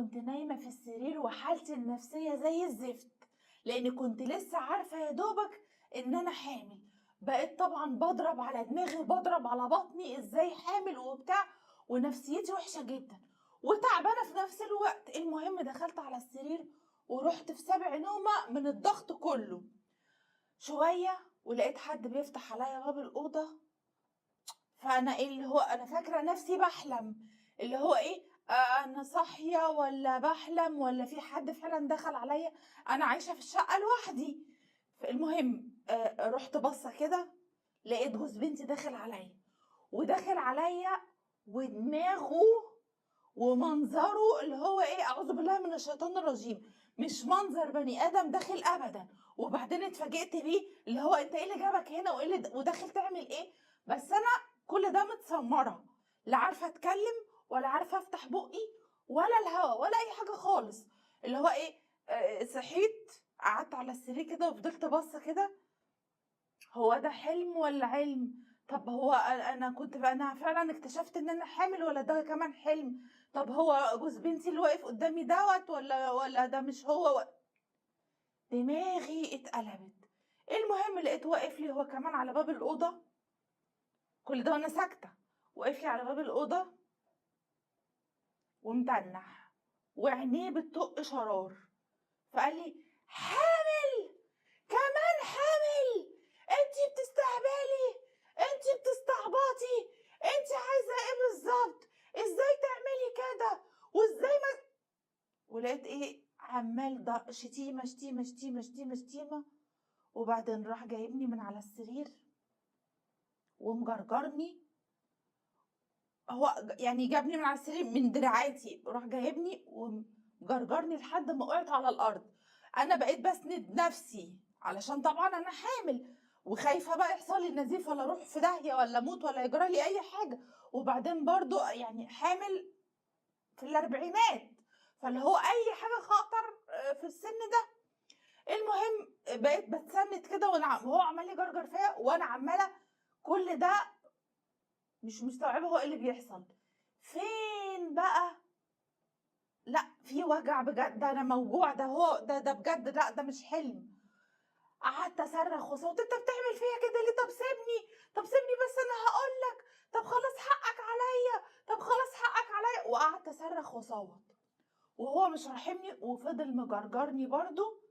كنت نايمة في السرير وحالتي النفسية زي الزفت، لأني كنت لسه عارفة يا دوبك إن أنا حامل. بقيت طبعا بضرب على دماغي وبضرب على بطني إزاي حامل وبتاع، ونفسيتي وحشة جدا وتعبانة في نفس الوقت. المهم دخلت على السرير ورحت في سابع نومة من الضغط كله. شوية ولقيت حد بيفتح عليا باب الأوضة، فانا ايه اللي هو انا فاكره نفسي بحلم، اللي هو ايه، انا صاحيه ولا بحلم ولا في حد فعلا دخل عليا. انا عايشه في الشقه لوحدي. المهم رحت بصه كده، لقيت جوز بنتي داخل عليا، وداخل عليا ودماغه ومنظره اللي هو ايه، اعوذ بالله من الشيطان الرجيم، مش منظر بني ادم داخل ابدا. وبعدين اتفاجئت بيه، اللي هو انت ايه اللي جابك هنا وايه اللي وداخل تعمل ايه؟ بس انا كل ده متسمره، لا عارفه اتكلم ولا عارفه افتح بقي ولا الهوا ولا اي حاجه خالص. اللي هو ايه، صحيت قعدت على السرير كده وفضلت باصه كده، هو ده حلم ولا علم؟ طب هو انا كنت انا فعلا اكتشفت ان انا حامل ولا ده كمان حلم؟ طب هو جوز بنتي اللي واقف قدامي دوت ولا ده مش هو دماغي اتقلبت. المهم لقيت واقف لي هو كمان على باب الأوضة، كل ده وانا ساكتة، واقف لي على باب الأوضة ومتنح وعينيه بتطق شرار، فقال لي حامل، كمان حامل؟ انتي بتستهبلي، انتي بتستعبطي، انتي عايزة ايه بالظبط؟ ازاي تعملي كده وازاي ما. ولقيت ايه، عمال ده شتيمة شتيمة شتيمة شتيمة شتيمة. وبعدين راح جايبني من على السرير ومجرجرني، هو يعني جابني من على السرير من دراعاتي، راح جايبني ومجرجرني لحد ما وقعت على الارض. انا بقيت بسند نفسي علشان طبعا انا حامل وخايفه بقى يحصل لي نزيف ولا اروح في داهيه ولا اموت ولا يجرى لي اي حاجه. وبعدين برضو يعني حامل في الاربعينات، فاللي هو اي حاجه خطر في السن ده. المهم بقيت بتسند كده وهو عمال يجرجر فيا وانا عماله كل ده مش مستوعبه هو ايه اللي بيحصل. فين بقى، لا في وجع بجد، ده انا موجوع، ده هو ده بجد، لا ده مش حلم. قعدت اصرخ وصوت، انت بتعمل فيا كده ليه؟ طب سيبني، طب سيبني بس انا هقول لك، طب خلاص حقك عليا، طب خلاص حقك عليا. وقعدت اصرخ وصوت وهو مش راحمني، وفضل مجرجرني برضو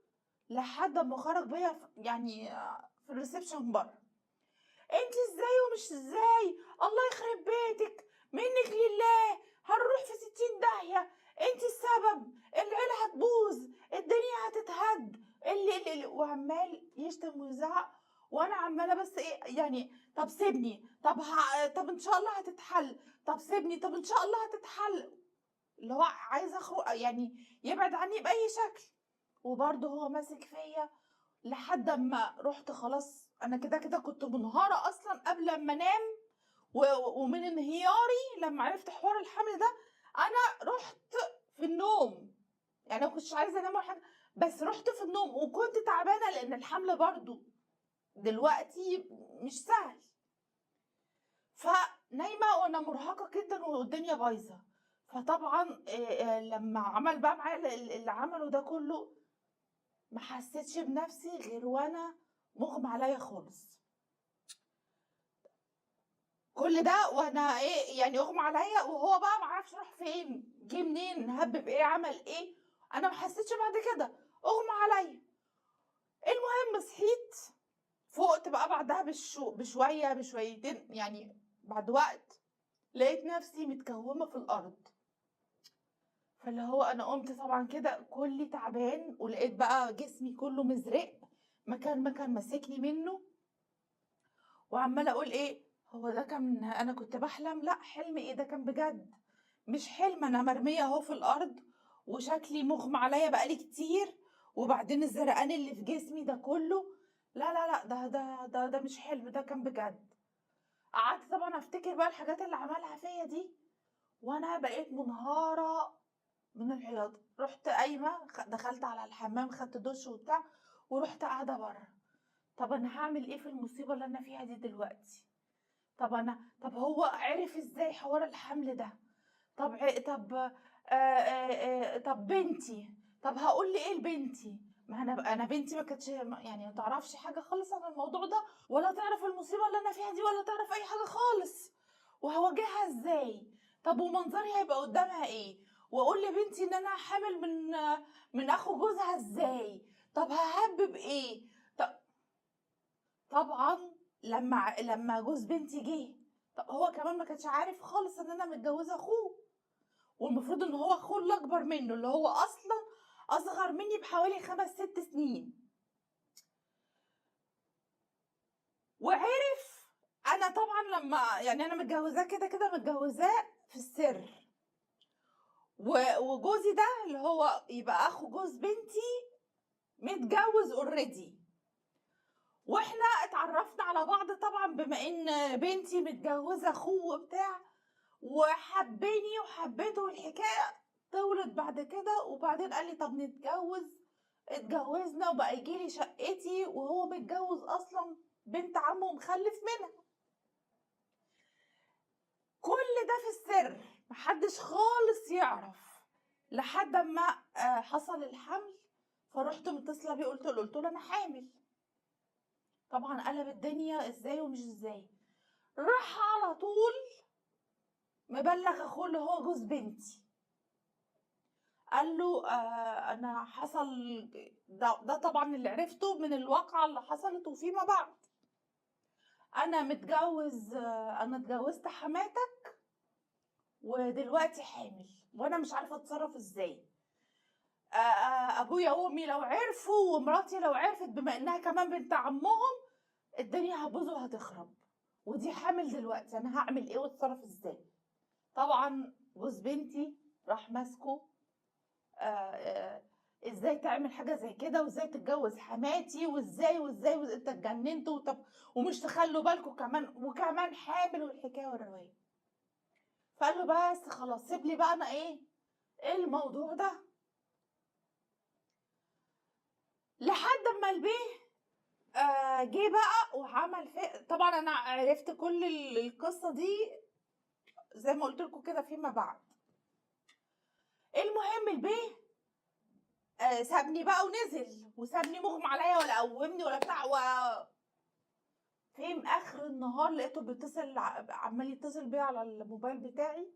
لحد ما خرج بيا يعني في الريسبشن بره. انت ازاي ومش ازاي، الله يخرب بيتك، منك لله هنروح في 60 داهية، انت السبب، العيلة هتبوظ، الدنيا هتتهد، اللي وعمال يشتم ويزعق. وانا عمالة بس ايه يعني، طب سيبني، طب ان شاء الله هتتحل، طب سيبني، طب ان شاء الله هتتحل. اللي هو عايز اخرج يعني يبعد عني بأي شكل، وبرضه هو ماسك فيا لحد اما رحت خلاص. انا كده كده كنت منهارة اصلا قبل ما انام، ومن انهياري لما عرفت حوار الحمل ده انا رحت في النوم. يعني انا كنتش عايزه انام ولا حاجه، بس رحت في النوم وكنت تعبانه لان الحمل برضو دلوقتي مش سهل. فنايمه وانا مرهقه جدا والدنيا بايظه. فطبعا لما عمل بقى معايا اللي عمله ده كله، ما حسيتش بنفسي غير وانا مغمى عليا خالص. كل ده وانا ايه يعني اغمى عليا، وهو بقى معرفش راح فين، جه منين، هبب ايه، عمل ايه، انا ما حسيتش بعد كده، اغمى عليا. المهم صحيت، فقت بقى بعدها بشويه بشويتين يعني، بعد وقت لقيت نفسي متكومه في الارض. فاللي هو انا قمت طبعا كده كلي تعبان، ولقيت بقى جسمي كله مزرق، مكان ما كان ماسكني منه. وعماله اقول ايه، هو ده كان انا كنت بحلم؟ لا حلم ايه، ده كان بجد، مش حلم. انا مرميه اهو في الارض وشكلي مغمى عليا بقالي كتير، وبعدين الزرقان اللي في جسمي ده كله، لا لا لا، ده مش حلم، ده كان بجد. قعدت طبعا افتكر بقى الحاجات اللي عملها فيا دي، وانا بقيت منهاره من العياط. رحت قايمه دخلت على الحمام، خدت دش وبتاع، ورحت قاعده بره. طب انا هعمل ايه في المصيبه اللي انا فيها دي دلوقتي؟ طب هو عرف ازاي حوار الحمل ده؟ طب طب بنتي، طب هقول لي ايه لبنتي؟ ما انا بنتي ما كانتش يعني ما تعرفش حاجه خالص عن الموضوع ده، ولا تعرف المصيبه اللي انا فيها دي، ولا تعرف اي حاجه خالص. وهواجهها ازاي؟ طب ومنظري هيبقى قدامها ايه؟ واقول لبنتي ان انا حامل من اخو جوزها ازاي؟ طب ههبب ايه؟ طبعا لما جوز بنتي جه، طب هو كمان ما كانش عارف خالص ان انا متجوزه اخوه، والمفروض ان هو اخوه اللي اكبر منه، اللي هو اصلا اصغر مني بحوالي 5 6 سنين. وعرف. انا طبعا لما يعني انا متجوزاه كده كده متجوزاه في السر، وجوزي ده اللي هو يبقى اخو جوز بنتي متجوز اوريدي، واحنا اتعرفنا على بعض طبعا بما ان بنتي متجوزه اخوه وبتاع، وحبني وحبيته، والحكايه طولت بعد كده. وبعدين قال لي طب نتجوز. اتجوزنا وبقى يجيلي شقتي وهو متجوز اصلا بنت عمه ومخلف منها. كل ده في السر، محدش خالص يعرف، لحد ما حصل الحمل. فرحت متصله بيه، قلت له انا حامل. طبعا قلب الدنيا ازاي ومش ازاي. راح على طول مبلغ اخوه اللي هو جوز بنتي، قال له انا حصل ده طبعا اللي عرفته من الواقعه اللي حصلت وفيما بعد. انا اتجوزت حماتك ودلوقتي حامل، وانا مش عارفه اتصرف ازاي. ابويا وامي لو عرفوا ومراتي لو عرفت، بما انها كمان بنت عمهم، الدنيا هتبوظ وهتخرب، ودي حامل دلوقتي، انا هعمل ايه واتصرف ازاي؟ طبعا جوز بنتي راح ماسكه، ازاي تعمل حاجه زي كده، وازاي تتجوز حماتي، وازاي انت اتجننت، ومش تخلوا بالكم كمان، وكمان حامل، والحكايه والروايه. فقال له بس خلاص سيب لي بقى انا ايه الموضوع ده. لحد اما البيه جه بقى وعمل طبعا انا عرفت كل القصه دي زي ما قلت لكم كده فيما بعد. المهم البيه سابني بقى ونزل، وسابني مغمى عليا ولا قومني ولا بتاع فين اخر النهار لقيته بيتصل، عمال يتصل بيا على الموبايل بتاعي.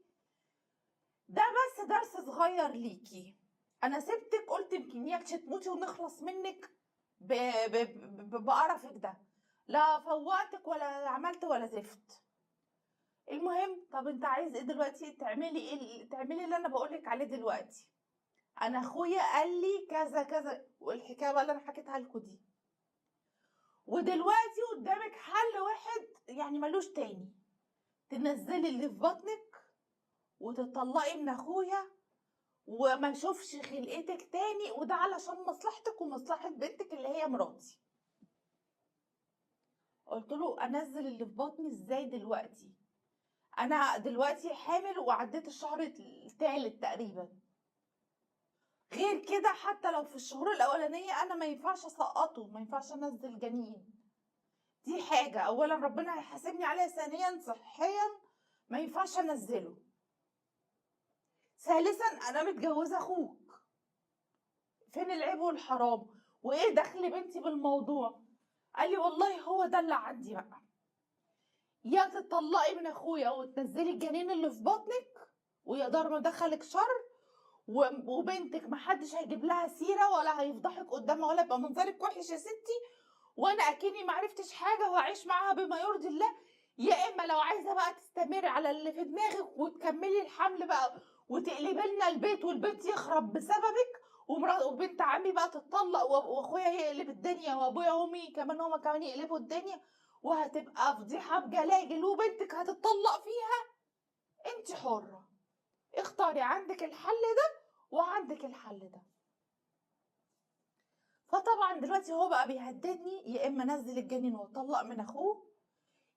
ده بس درس صغير ليكي، انا سبتك قلت يمكن ياكش تموتي ونخلص منك بقرفك ده، لا فوقتك ولا عملت ولا زفت. المهم طب انت عايز ايه دلوقتي؟ تعملي اللي انا بقولك عليه دلوقتي. انا اخويا قال لي كذا كذا، والحكايه بقى اللي انا حكيتها لكم دي، ودلوقتي قدامك حل واحد يعني ملوش تاني، تنزلي اللي في بطنك وتطلقي من اخويا وما اشوفش خلقتك تاني، وده علشان مصلحتك ومصلحة بنتك اللي هي مراتي. قلت له انزل اللي في بطني ازاي دلوقتي؟ انا دلوقتي حامل وعديت الشهر الثالث تقريبا، غير كده حتى لو في الشهور الاولانية انا ما ينفعش اسقطه، ما ينفعش انزل جنين. دي حاجة اولا ربنا هيحاسبني عليها، ثانيا صحيا ما ينفعش انزله، ثالثا انا متجوزة اخوك، فين العيب والحرام؟ وايه دخل بنتي بالموضوع؟ قال لي والله هو ده اللي عندي بقى، يا تطلقي من اخويا وتنزلي الجنين اللي في بطنك، ويا دار ما دخلك شر، وبنتك محدش هيجيب لها سيره ولا هيفضحك قدامها ولا يبقى منظرك وحش يا ستي، وانا اكني معرفتش حاجه وهعيش معاها بما يرضي الله. يا اما لو عايزه بقى تستمر على اللي في دماغك وتكملي الحمل بقى وتقلبي لنا البيت والبيت يخرب بسببك، وبنت عمي بقى تتطلق واخويا يقلب الدنيا وابويا وامي كمان هما كمان يقلبوا الدنيا، وهتبقى فضيحه بجلاجل وبنتك هتتطلق فيها. انت حره، اختاري، عندك الحل ده وعندك الحل ده. فطبعا دلوقتي هو بقى بيهددني، يا اما انزل الجنين واطلق من اخوه،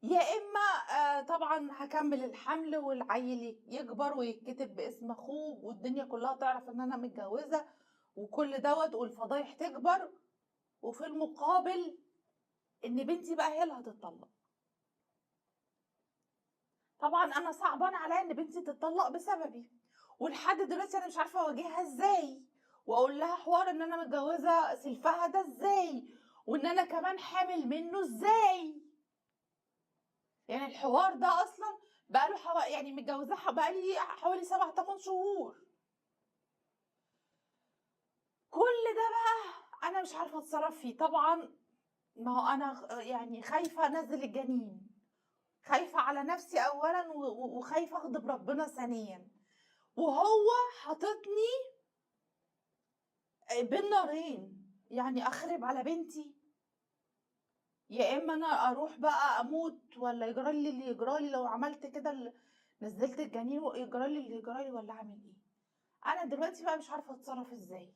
يا اما طبعا هكمل الحمل والعيل يكبر ويتكتب باسم اخوه والدنيا كلها تعرف ان انا متجوزه وكل دوت والفضايح تكبر، وفي المقابل ان بنتي بقى هي اللي هتتطلق. طبعا انا صعبان عليا ان بنتي تتطلق بسببي، ولحد دلوقتي انا مش عارفه اواجهها ازاي، واقول لها حوار ان انا متجوزه سلفها ده ازاي، وان انا كمان حامل منه ازاي. يعني الحوار ده اصلا بقاله يعني متجوزاها بقالي حوالي 7 8 شهور. كل ده بقى انا مش عارفه اتصرف فيه طبعا. ما هو انا يعني خايفه انزل الجنين، خايفه على نفسي اولا وخايفه اغضب ربنا ثانيا، وهو حاططني بين نارين. يعني اخرب على بنتي، يا اما انا اروح بقى اموت، ولا يجرى لي اللي يجرى لي لو عملت كده نزلت الجنين، ويجرى لي اللي يجرى لي، ولا اعمل ايه؟ انا دلوقتي بقى مش عارفه اتصرف ازاي،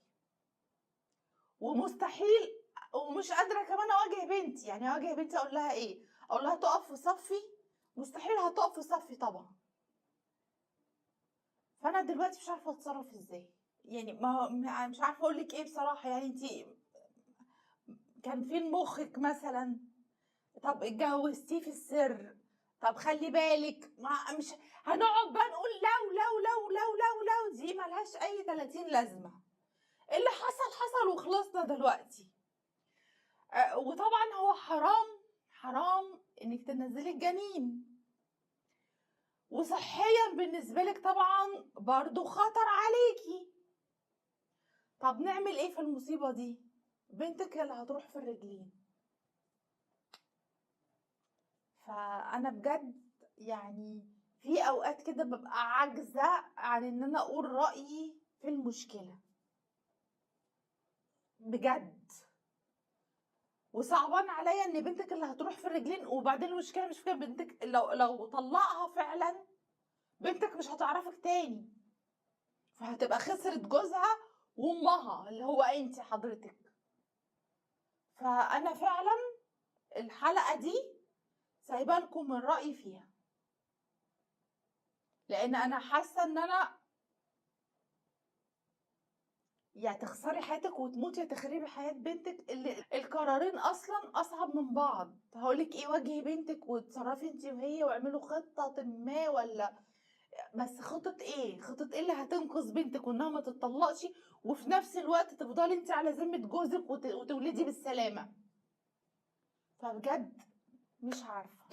ومستحيل ومش قادره كمان اواجه بنتي. يعني اواجه بنتي اقول لها ايه؟ اقول لها تقف في صفي؟ مستحيل هتقف في صفي طبعا. فانا دلوقتي مش عارفه اتصرف ازاي. يعني مش عارفه اقول لك ايه بصراحه. يعني انت كان فين مخك مثلا؟ طب اتجوزتيه في السر؟ طب خلي بالك، مش هنقعد بقى نقول لو دي ملهاش اي 30 لازمه. اللي حصل حصل وخلصنا دلوقتي. وطبعا هو حرام انك تنزلي الجنين، وصحيا بالنسبه لك طبعا برضو خطر عليكي. طب نعمل ايه في المصيبه دي؟ بنتك اللي هتروح في الرجلين. فانا بجد يعني في اوقات كده ببقى عاجزه عن ان انا اقول رايي في المشكله بجد. وصعبان عليا ان بنتك اللي هتروح في الرجلين. وبعدين المشكله مش في بنتك، لو طلقها فعلا بنتك مش هتعرفك تاني، فهتبقى خسرت جوزها وامها اللي هو انت حضرتك. فانا فعلا الحلقه دي سايبه لكم الراي فيها، لان انا حاسه ان انا يا تخسري حياتك وتموتي، يا تخربي حياة بنتك. القرارين اصلا اصعب من بعض. هقولك ايه؟ واجهي بنتك وتصرفي انت وهي واعملوا خطة ما، ولا بس خطة ايه؟ خطة ايه اللي هتنقذ بنتك وانها ما تتطلقش، وفي نفس الوقت تفضلي انت على ذمة جوزك وتولدي بالسلامة؟ فبجد مش عارفة.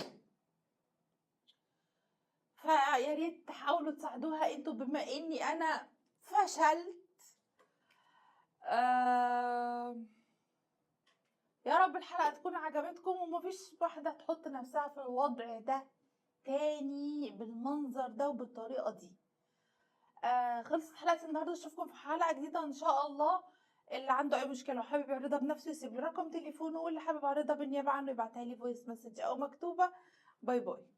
فيا ريت تحاولوا تساعدوها انتوا، بما اني انا فشلت. يا رب الحلقة تكون عجبتكم، ومفيش واحدة تحط نفسها في الوضع ده تاني بالمنظر ده وبالطريقة دي. خلصت حلقة النهاردة. اشوفكم في حلقة جديدة ان شاء الله. اللي عنده اي مشكلة وحابب يعرضها بنفسه يسيب لي رقم تليفونه، واللي حابب اعرضها بالنيابة عنه يبعتها لي فويس مسج او مكتوبة. باي باي.